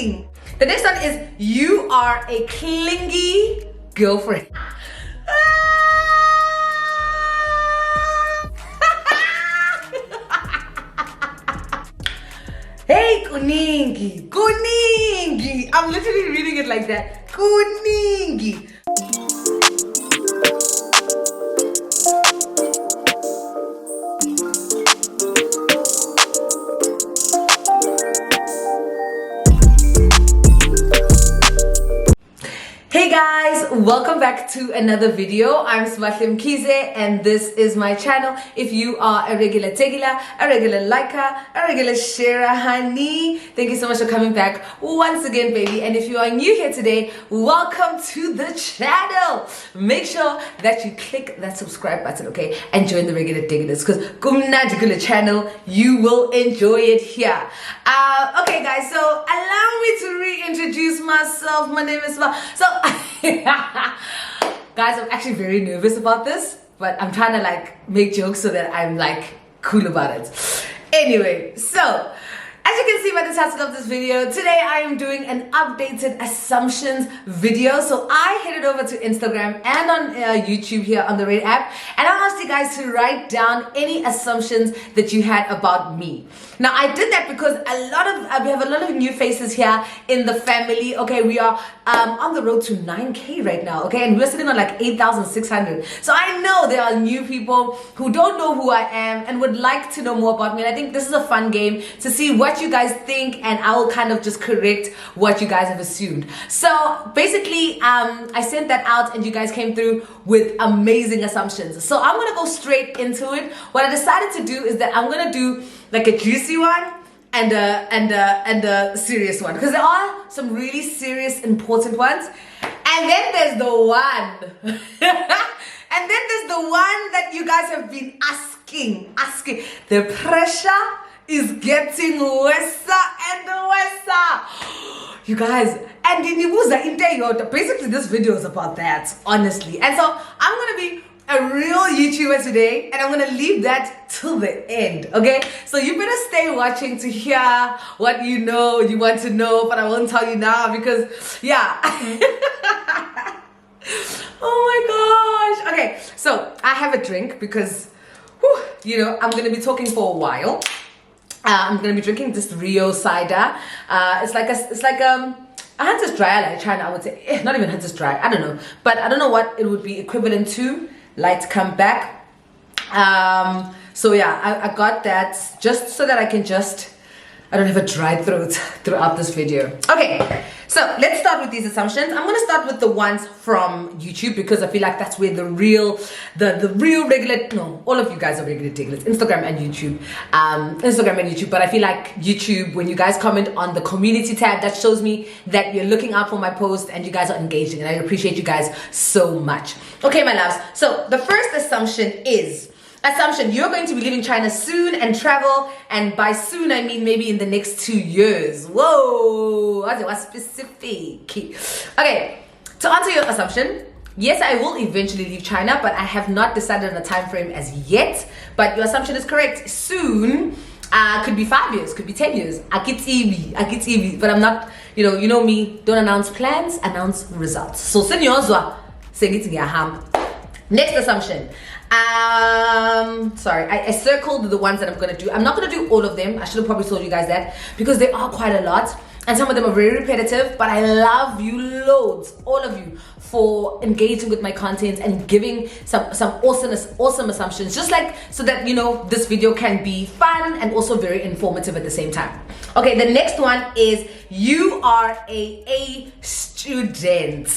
asking. The next one is you are a clingy girlfriend. Hey, kuningi, kuningi. I'm literally reading it like that. Kuningi. Hey guys, welcome back to another video. I'm Sbahle Mkhize and this is my channel. If you are a regular tegula, a regular liker, a regular sharer, honey, thank you so much for coming back once again, baby. And if you are new here today, welcome to the channel. Make sure that you click that subscribe button, okay, and join the regular tegulas, because kumnadikula channel, you will enjoy it here. Okay guys, so allow me to reintroduce myself. My name is Sbahle. So guys, I'm actually very nervous about this, but I'm trying to like make jokes so that I'm like cool about it. Anyway, so as you can see by the title of this video, today I am doing an updated assumptions video. So I headed over to Instagram and on YouTube here on the Red app, and I asked you guys to write down any assumptions that you had about me. Now I did that because we have a lot of new faces here in the family. Okay, we are on the road to 9K right now. Okay, and we're sitting on like 8,600. So I know there are new people who don't know who I am and would like to know more about me. And I think this is a fun game to see what you guys think, and I will kind of just correct what you guys have assumed. So basically, I sent that out and you guys came through with amazing assumptions. So I'm gonna go straight into it. What I decided to do is that I'm gonna do like a juicy one and a serious one, because there are some really serious, important ones. And then there's the one. And then there's the one that you guys have been asking. The pressure is getting worse and worse. You guys, and basically this video is about that, honestly. And so I'm gonna be a real YouTuber today, and I'm gonna leave that till the end, okay? So you better stay watching to hear what you want to know, but I won't tell you now because, yeah. Oh my gosh. Okay, so I have a drink because, I'm gonna be talking for a while. I'm gonna be drinking this Rio cider. It's like a Hunter's Dry, like China, I would say. Not even Hunter's Dry, I don't know. But I don't know what it would be equivalent to. Lights come back. So yeah, I got that just so that I don't have a dry throat throughout this video. Okay, so let's start with these assumptions. I'm gonna start with the ones from YouTube because I feel like that's where the real regular, no, all of you guys are regular tigglers, Instagram and YouTube. But I feel like YouTube, when you guys comment on the community tab, that shows me that you're looking out for my post and you guys are engaging, and I appreciate you guys so much. Okay, my loves, so the first assumption is, you're going to be leaving China soon and travel, and by soon I mean maybe in the next 2 years. Whoa, that's specific. Okay, to answer your assumption, yes, I will eventually leave China, but I have not decided on a time frame as yet. But your assumption is correct. Soon could be 5 years, could be 10 years. Akitibi, but I'm not, you know me, don't announce plans, announce results. So senyozwa, ham. Next assumption. Sorry, I circled the ones that I'm gonna do. I'm not gonna do all of them. I should have probably told you guys that, because there are quite a lot and some of them are very repetitive, but I love you loads, all of you, for engaging with my content and giving some awesome assumptions, just like so that this video can be fun and also very informative at the same time. Okay, the next one is you are a student.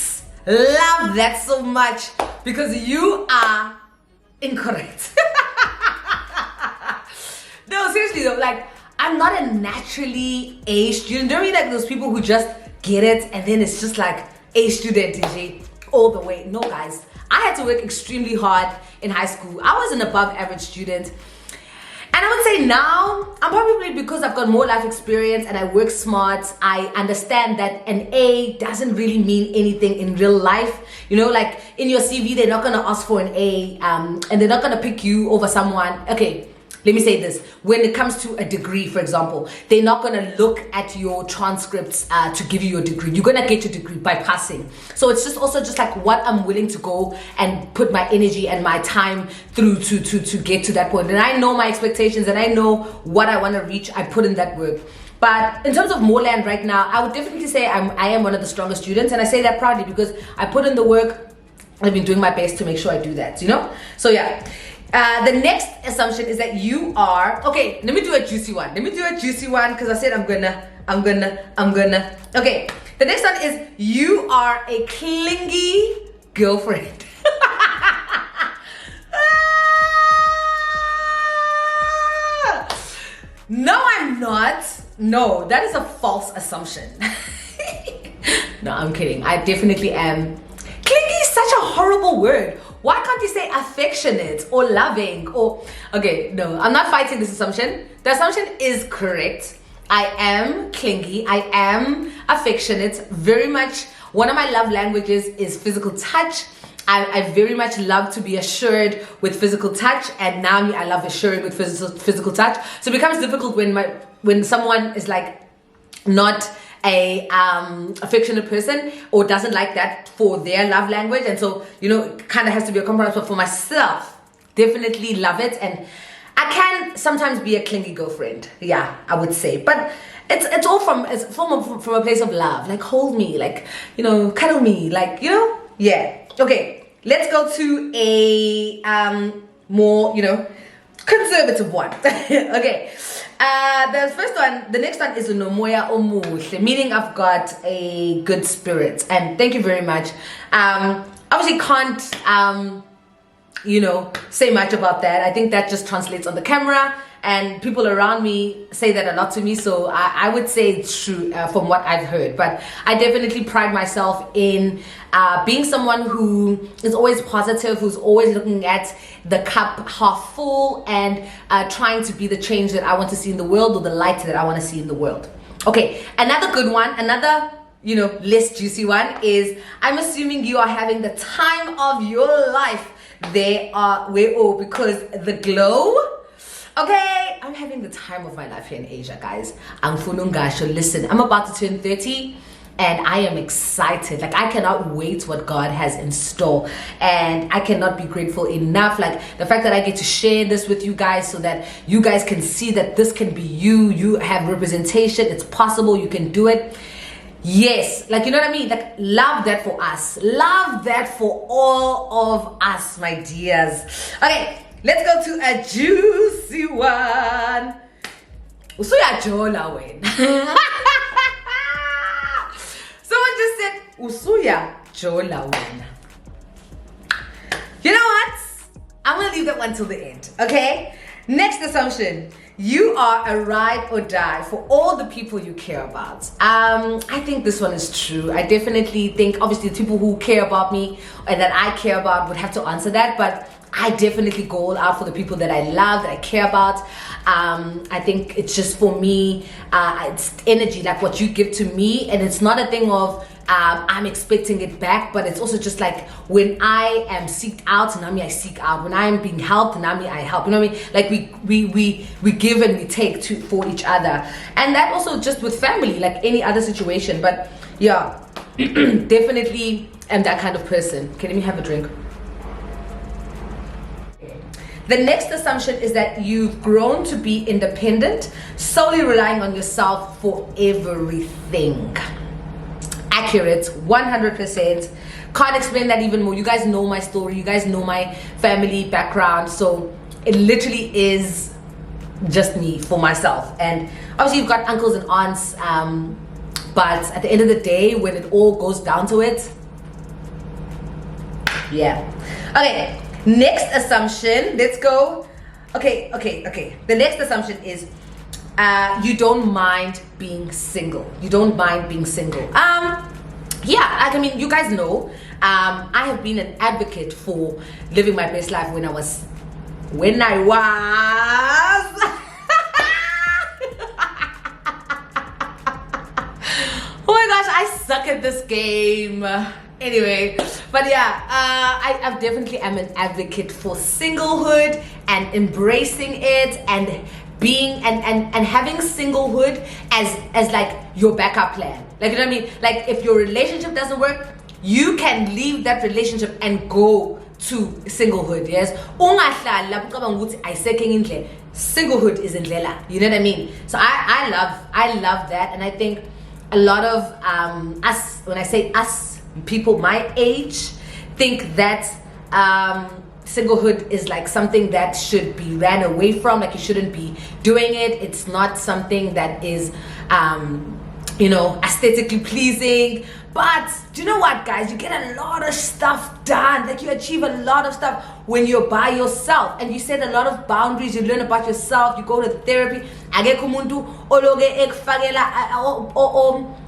Love that so much, because you are incorrect. No, seriously though, like, I'm not a naturally A student. Don't you like those people who just get it and then it's just like A student DJ all the way? No guys, I had to work extremely hard in high school. I was an above average student. And I would say now, I'm probably, because I've got more life experience and I work smart, I understand that an A doesn't really mean anything in real life. Like in your CV, they're not gonna ask for an A, and they're not gonna pick you over someone. Okay, let me say this, when it comes to a degree, for example, they're not going to look at your transcripts to give you your degree. You're going to get your degree by passing. So it's just also just like what I'm willing to go and put my energy and my time through to get to that point. And I know my expectations and I know what I want to reach. I put in that work. But in terms of Moreland right now, I would definitely say I am one of the strongest students. And I say that proudly because I put in the work. I've been doing my best to make sure I do that, you know? So yeah. The next assumption is that you are, okay, let me do a juicy one. Let me do a juicy one because I said I'm gonna. Okay, the next one is you are a clingy girlfriend. No, I'm not. No, that is a false assumption. No, I'm kidding. I definitely am. Clingy is such a horrible word. Why can't you say affectionate or loving or... Okay, no, I'm not fighting this assumption. The assumption is correct. I am clingy. I am affectionate. Very much, one of my love languages is physical touch. I very much love to be assured with physical touch, and now I love assuring with physical touch. So it becomes difficult when someone is like not a affectionate person or doesn't like that for their love language, and so you know it kind of has to be a compromise. But for myself, definitely love it, and I can sometimes be a clingy girlfriend. Yeah, I would say, but it's all from a place of love. Like hold me, like you know, cuddle me, like you know, yeah. Okay, let's go to a more you know conservative one. Okay. The next one is unomoya omuhle, meaning I've got a good spirit, and thank you very much. Obviously can't you know say much about that. I think that just translates on the camera, and people around me say that a lot to me, so I would say it's true from what I've heard. But I definitely pride myself in being someone who is always positive, who's always looking at the cup half full, and trying to be the change that I want to see in the world, or the light that I want to see in the world. Okay, another good one, another you know less juicy one is I'm assuming you are having the time of your life. Because the glow. Okay, I'm having the time of my life here in Asia, guys. Listen, I'm about to turn 30 and I am excited. Like I cannot wait what God has in store, and I cannot be grateful enough. Like the fact that I get to share this with you guys so that you guys can see that this can be you. You have representation. It's possible. You can do it. Yes, like you know what I mean? Like love that for us. Love that for all of us, my dears. Okay. Let's go to a juicy one. Usuyajola wena. Someone just said usuyajola wena. You know what? I'm gonna leave that one till the end. Okay. Next assumption. You are a ride or die for all the people you care about. I think this one is true. I definitely think obviously the people who care about me and that I care about would have to answer that, but I definitely go all out for the people that I love, that I care about. I think it's just for me, it's energy, like what you give to me, and it's not a thing of I'm expecting it back, but it's also just like when I am seeked out, Nami I seek out. When I am being helped, Nami I help. You know what I mean? Like we give and we take for each other, and that also just with family, like any other situation. But yeah, definitely am that kind of person. Okay, let me have a drink. The next assumption is that you've grown to be independent, solely relying on yourself for everything. Accurate, 100%. Can't explain that even more. You guys know my story. You guys know my family background. So it literally is just me for myself. And obviously you've got uncles and aunts. But at the end of the day, when it all goes down to it, yeah. Okay. Next assumption, let's go. Okay. The next assumption is you don't mind being single. You don't mind being single. Yeah, like, I mean, you guys know, I have been an advocate for living my best life when I was oh my gosh, I suck at this game. Anyway, but yeah, I definitely am an advocate for singlehood and embracing it and being and having singlehood as like your backup plan. Like, you know what I mean? Like, if your relationship doesn't work, you can leave that relationship and go to singlehood. Yes, singlehood is indlela. You know what I mean? So I love that, and I think a lot of us, when I say us, people my age, think that singlehood is like something that should be ran away from. Like, you shouldn't be doing it. It's not something that is aesthetically pleasing. But do you know what, guys? You get a lot of stuff done. Like, you achieve a lot of stuff when you're by yourself, and you set a lot of boundaries. You learn about yourself. You go to therapy.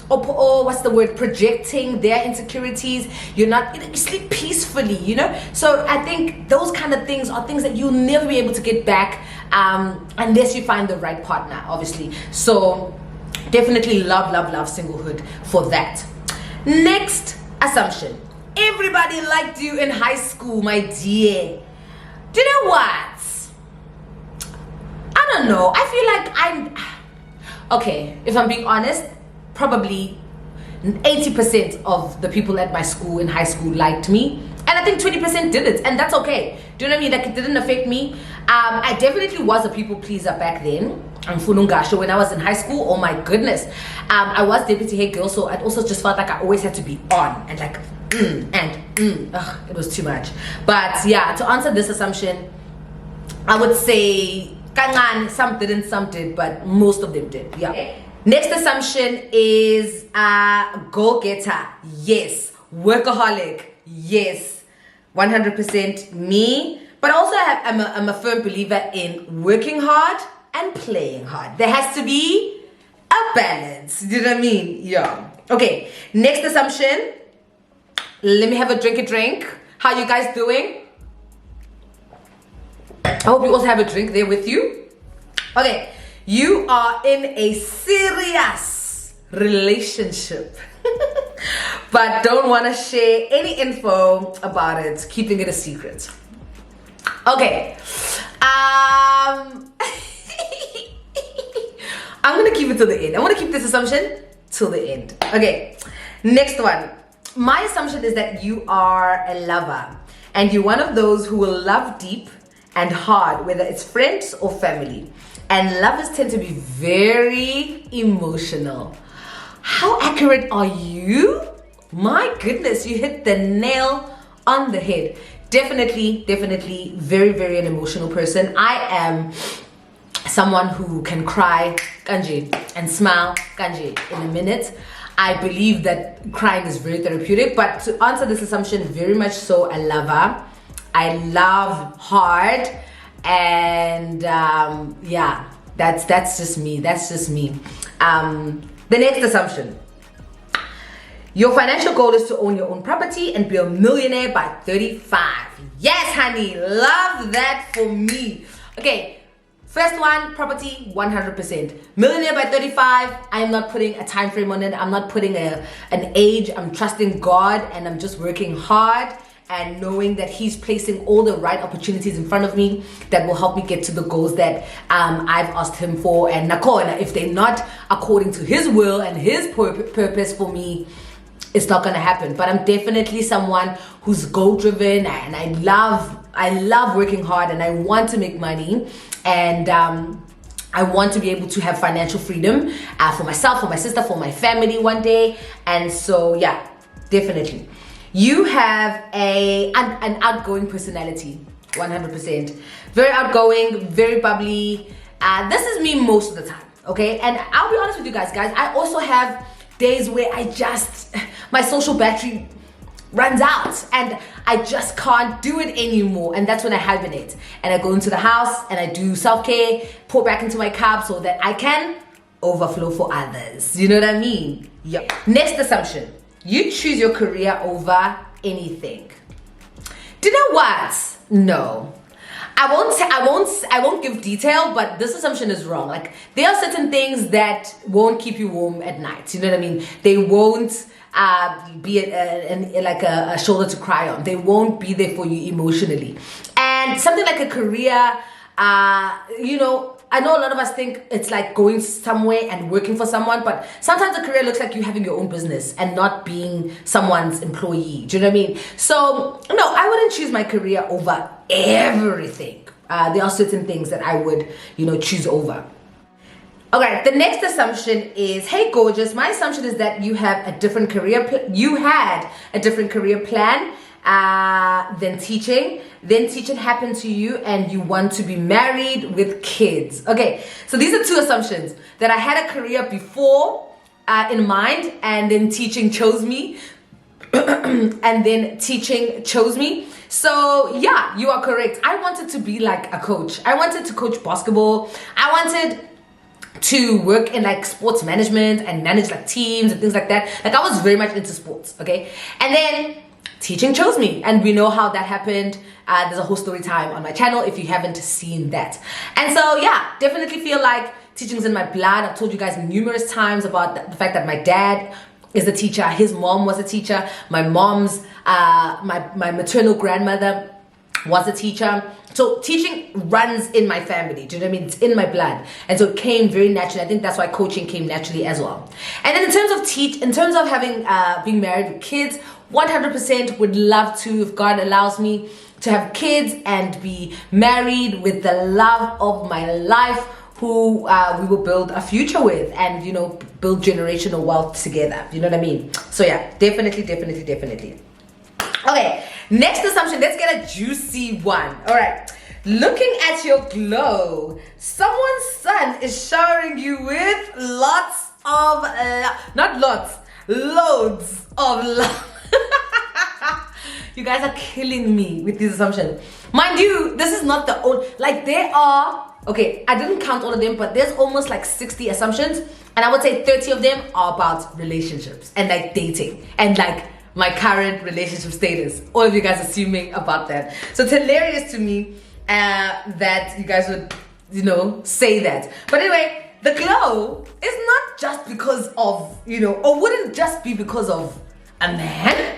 What's the word? Projecting their insecurities. You sleep peacefully, you know? So I think those kind of things are things that you'll never be able to get back unless you find the right partner, obviously. So definitely love singlehood for that. Next assumption. Everybody liked you in high school, my dear. Do you know what? I don't know. I feel like okay, if I'm being honest, probably 80% of the people at my school in high school liked me, and I think 20% didn't, and that's okay. Do you know what I mean? Like, it didn't affect me. I definitely was a people pleaser back then. When I was in high school, oh my goodness, I was deputy head girl, so I also just felt like I always had to be on and like it was too much. But yeah, to answer this assumption, I would say some didn't, some did, but most of them did. Yeah. Okay. Next assumption is go-getter. Yes. Workaholic. Yes. 100% me. But also I'm a firm believer in working hard and playing hard. There has to be a balance. Do you know what I mean? Yeah. Okay. Next assumption. Let me have a drink. How you guys doing? I hope you also have a drink there with you. Okay. You are in a serious relationship, but don't want to share any info about it, keeping it a secret. Okay. I'm gonna keep it to the end. I want to keep this assumption till the end. Okay. Next one. My assumption is that you are a lover, and you're one of those who will love deep and hard, whether it's friends or family. And lovers tend to be very emotional. How accurate are you? My goodness, you hit the nail on the head. Definitely very an emotional person. I am someone who can cry kanji and smile kanji in a minute. I believe that crying is very therapeutic, but to answer this assumption, very much so a lover. I love hard, and yeah, that's just me. The next assumption. Your financial goal is to own your own property and be a millionaire by 35. Yes, honey, love that for me. Okay, first one, property, 100%. Millionaire by 35, I am not putting a time frame on it. I'm not putting an age. I'm trusting God, and I'm just working hard and knowing that He's placing all the right opportunities in front of me that will help me get to the goals that I've asked Him for. And nakona, if they're not according to His will and His purpose for me, it's not gonna happen. But I'm definitely someone who's goal-driven, and I love working hard, and I want to make money, and I want to be able to have financial freedom for myself, for my sister, for my family one day. And so yeah, definitely. You have an outgoing personality, 100%. Very outgoing, very bubbly. This is me most of the time, okay? And I'll be honest with you guys. I also have days where my social battery runs out and I just can't do it anymore. And that's when I hibernate. And I go into the house and I do self-care, pour back into my cup so that I can overflow for others. You know what I mean? Yep. Next assumption. You choose your career over anything. Do you know what? No. I won't give detail, but this assumption is wrong. Like, there are certain things that won't keep you warm at night. You know what I mean? They won't be like a shoulder to cry on. They won't be there for you emotionally. And something like a career, you know, I know a lot of us think it's like going somewhere and working for someone, but sometimes a career looks like you having your own business and not being someone's employee. Do you know what I mean? So no, I wouldn't choose my career over everything. There are certain things that I would, you know, choose over. Okay, the next assumption is, hey gorgeous, my assumption is that you have a different career, you had a different career plan than teaching. Then teaching happened to you and you want to be married with kids. Okay, so these are two assumptions. That I had a career before in mind, and then teaching chose me. And then teaching chose me. So yeah, you are correct. I wanted to be like a coach. I wanted to coach basketball. I wanted to work in like sports management and manage like teams and things like that. Like I was very much into sports, okay? And then teaching chose me, and we know how that happened. There's a whole story time on my channel if you haven't seen that. And so yeah, definitely feel like teaching's in my blood. I've told you guys numerous times about the fact that my dad is a teacher, his mom was a teacher, my mom's my maternal grandmother was a teacher. So teaching runs in my family. Do you know what I mean? It's in my blood. And so it came very naturally. I think that's why coaching came naturally as well. And then in terms of having being married with kids, 100% would love to, if God allows me, to have kids and be married with the love of my life, who we will build a future with, and you know, build generational wealth together. You know what I mean? So yeah, definitely. Okay, next assumption, let's get a juicy one. All right, looking at your glow, someone's son is showering you with lots of loads of love. You guys are killing me with these assumptions. Mind you, this is not the only, like there are, okay, I didn't count all of them, but there's almost like 60 assumptions, and I would say 30 of them are about relationships and like dating and like my current relationship status. All of you guys assuming about that. So it's hilarious to me that you guys would, you know, say that. But anyway, the glow is not just because of, you know, or wouldn't just be because of a man.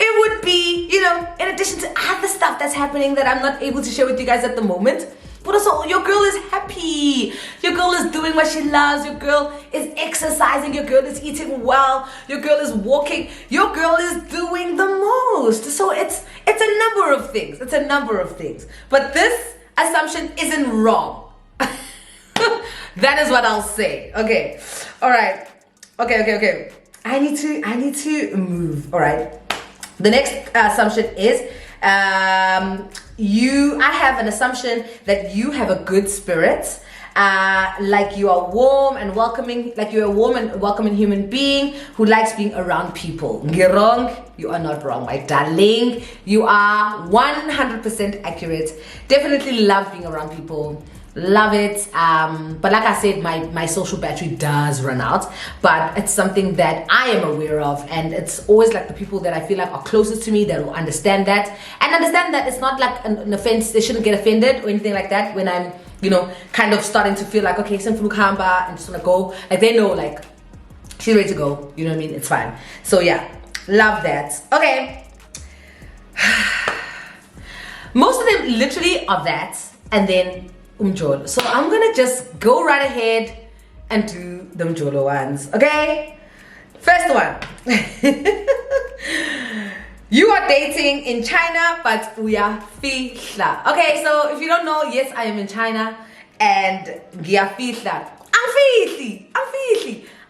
It would be, you know, in addition to other stuff that's happening that I'm not able to share with you guys at the moment. But also, your girl is happy. Your girl is doing what she loves. Your girl is exercising. Your girl is eating well. Your girl is walking. Your girl is doing the most. So it's a number of things. It's a number of things. But this assumption isn't wrong. That is what I'll say. Okay. All right. Okay. I need to move. All right. The next assumption is I have an assumption that you have a good spirit, like you are warm and welcoming, like you're a warm and welcoming human being who likes being around people. You're wrong. You are not wrong, my darling. You are 100% accurate. Definitely love being around people. Love it. But like I said, my social battery does run out, but it's something that I am aware of, and it's always like the people that I feel like are closest to me that will understand that, and understand that it's not like an offense. They shouldn't get offended or anything like that when I'm, you know, kind of starting to feel like, okay, Simfulu Kamba, and just wanna go. Like they know, like she's ready to go. You know what I mean? It's fine. So yeah, love that. Okay. Most of them literally are that, and then umjolo. So I'm gonna just go right ahead and do the umjolo ones. Okay, first one. You are dating in China, but we are fihla. Okay, so if you don't know, yes, I am in China, and gia fihla. I'm fihli.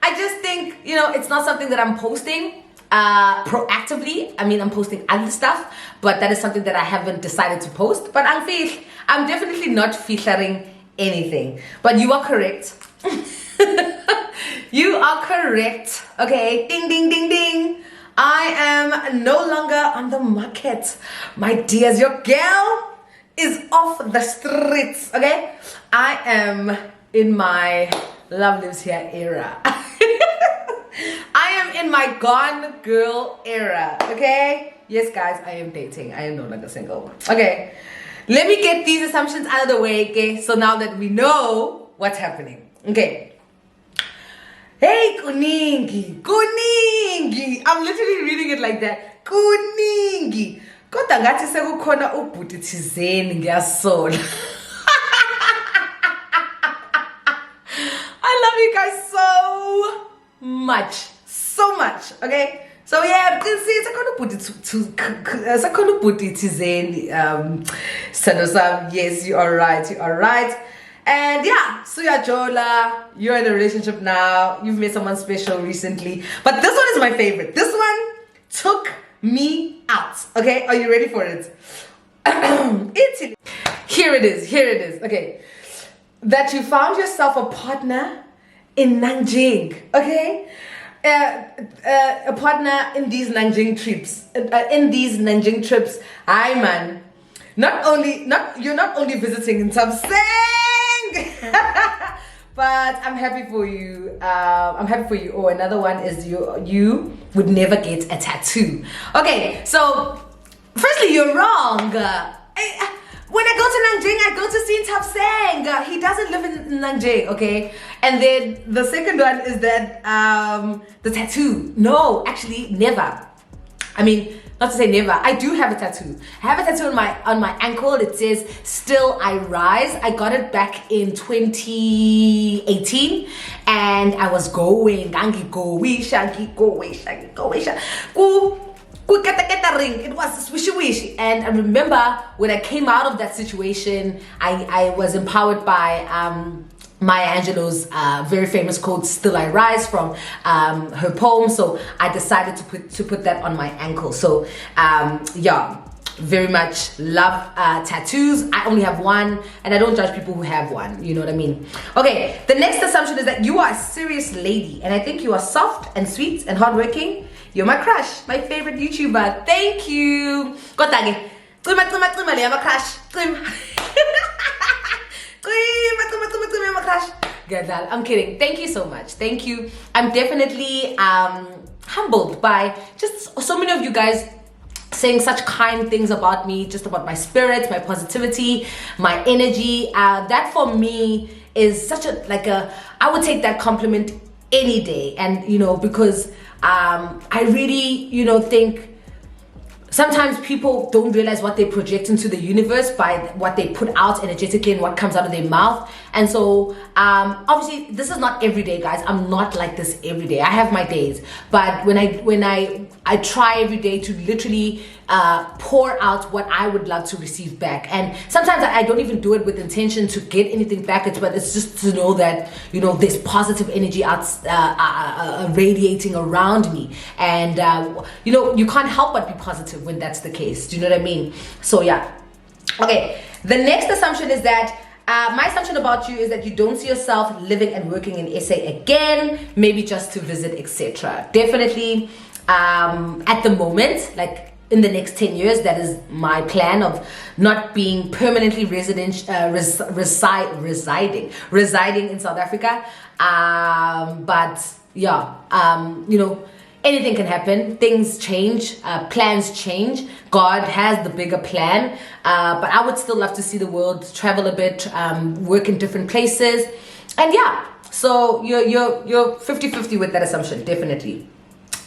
I just think, you know, it's not something that I'm posting proactively. I mean, I'm posting other stuff, but that is something that I haven't decided to post. But I'm definitely not featuring anything. But you are correct. You are correct. Okay, ding ding ding ding. I am no longer on the market, my dears. Your girl is off the streets. Okay, I am in my love lives here era. I am in my gone girl era. Okay, yes guys, I am dating. I am no longer single. Okay, let me get these assumptions out of the way. Okay, so now that we know what's happening. Okay, Hey, kuningi, kuningi. I'm literally reading it like that. Kuningi. Kodwa ngathi sekukhona ubhuti thizeni ngiyasola. I love you guys so much, okay? So yeah, yes, you are right. And yeah, Suya Jola, you're in a relationship now. You've met someone special recently. But this one is my favorite. This one took me out. Okay, are you ready for it? Here it is. Okay. That you found yourself a partner in Nanjing. Okay? A partner in these Nanjing trips. Hi man. You're not only visiting in Tamseng, but I'm happy for you. Oh, another one is you would never get a tattoo. Okay, so firstly, you're wrong. When I go to Nanjing, I go to see Tapseng. He doesn't live in Nanjing, okay? And then the second one is that the tattoo. No, actually, never. I mean, not to say never. I do have a tattoo. I have a tattoo on my ankle. It says "Still I Rise." I got it back in 2018, and I was going. It was swishy. And I remember when I came out of that situation, I was empowered by Maya Angelou's very famous quote, "Still I Rise," from her poem. So I decided to put that on my ankle. So yeah, very much love tattoos. I only have one, and I don't judge people who have one, you know what I mean? Okay, the next assumption is that you are a serious lady, and I think you are soft and sweet and hardworking. You're my crush, my favorite YouTuber. Thank you. Kotage. I'm a crush. I'm kidding. Thank you so much. Thank you. I'm definitely humbled by just so many of you guys saying such kind things about me, just about my spirit, my positivity, my energy. That for me is such a I would take that compliment any day. And because I really think sometimes people don't realize what they project into the universe by what they put out energetically and what comes out of their mouth. And so obviously this is not every day, guys. I'm not like this every day. I have my days, but when I try every day to literally pour out what I would love to receive back. And sometimes I don't even do it with intention to get anything back, but it's just to know that there's positive energy out radiating around me. And you can't help but be positive when that's the case. Do you know what I mean? So yeah. Okay, the next assumption is that my assumption about you is that you don't see yourself living and working in SA again, maybe just to visit, etc. Definitely at the moment, like in the next 10 years, that is my plan of not being permanently residing in South Africa. But yeah, anything can happen. Things change, plans change. God has the bigger plan, but I would still love to see the world, travel a bit, work in different places. And yeah, so you're 50-50 with that assumption, definitely.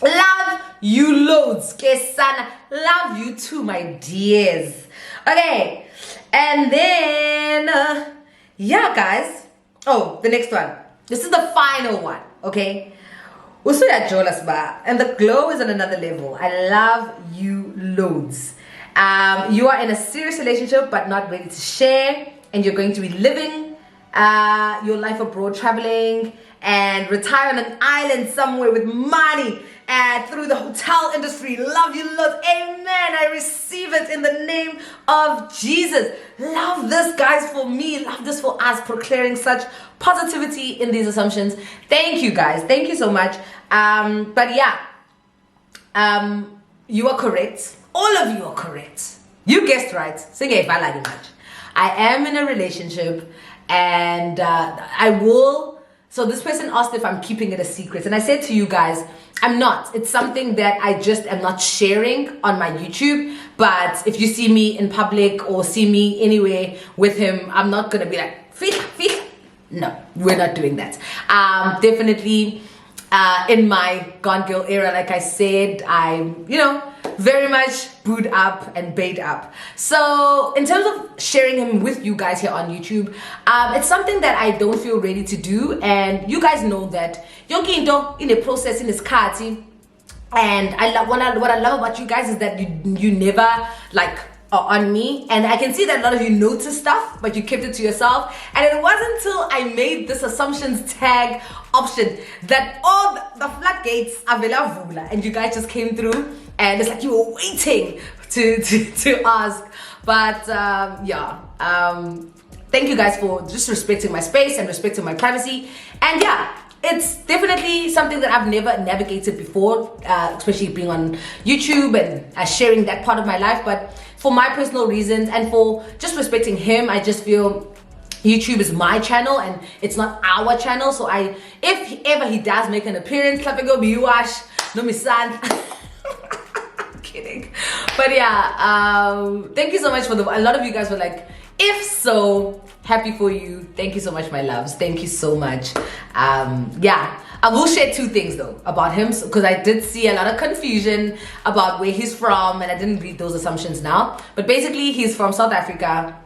Love you loads, Kesana. Love you too, my dears. Okay, and then yeah, guys. Oh, the next one. This is the final one. Okay. Usuya Jolas ba, and the glow is on another level. I love you loads. You are in a serious relationship but not ready to share, and you're going to be living your life abroad, traveling, and retire on an island somewhere with money through the hotel industry. Love you loads. Amen. I receive it in the name of Jesus. Love this, guys, for me. Love this for us, proclaiming such positivity in these assumptions. Thank you, guys. Thank you so much. But yeah, you are correct. All of you are correct. You guessed right. I am in a relationship, and I will. So this person asked if I'm keeping it a secret, and I said to you guys, I'm not. It's something that I just am not sharing on my YouTube. But if you see me in public or see me anywhere with him, I'm not gonna be like, Fila. No, we're not doing that. Definitely, in my Gone Girl era. Like I said, I'm, you know, very much booed up and bait up. So in terms of sharing him with you guys here on YouTube, it's something that I don't feel ready to do, and you guys know that yonke into in a process in this karti. And I love what I love about you guys is that you never like are on me, and I can see that a lot of you notice stuff but you kept it to yourself. And it wasn't until I made this assumptions tag option that all the floodgates are available, and you guys just came through, and it's like you were waiting to ask. But thank you guys for just respecting my space and respecting my privacy. And yeah, it's definitely something that I've never navigated before, especially being on YouTube and sharing that part of my life. But for my personal reasons and for just respecting him, I just feel YouTube is my channel and it's not our channel. So if ever he does make an appearance, no me son. Kidding. But yeah, thank you so much for a lot of you guys were like, if so, happy for you. Thank you so much, my loves. Thank you so much. Yeah, I will share two things though about him, because I did see a lot of confusion about where he's from, and I didn't read those assumptions now. But basically, he's from South Africa.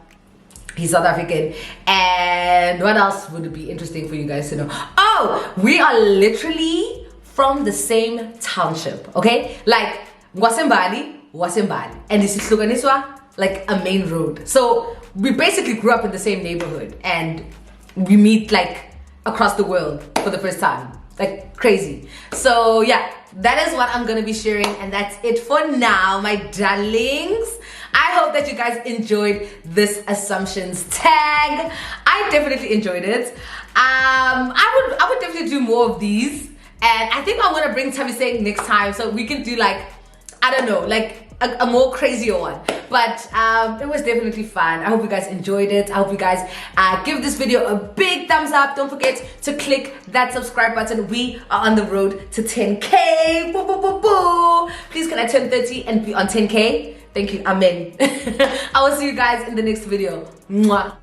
He's South African. And what else would it be interesting for you guys to know? Oh, we are literally from the same township, okay? Like, Sbahle, and this is like a main road. So we basically grew up in the same neighborhood, and we meet like across the world for the first time. Like crazy. So yeah, that is what I'm gonna be sharing, and that's it for now, my darlings. I hope that you guys enjoyed this assumptions tag. I definitely enjoyed it. I would definitely do more of these, and I think I'm gonna bring Thabiseng next time so we can do like, I don't know, like a more crazier one. But it was definitely fun. I hope you guys enjoyed it. I hope you guys give this video a big thumbs up. Don't forget to click that subscribe button. We are on the road to 10K. Boo, boo, boo, boo. Please can I turn 30 and be on 10K? Thank you. Amen. I will see you guys in the next video. Mwah.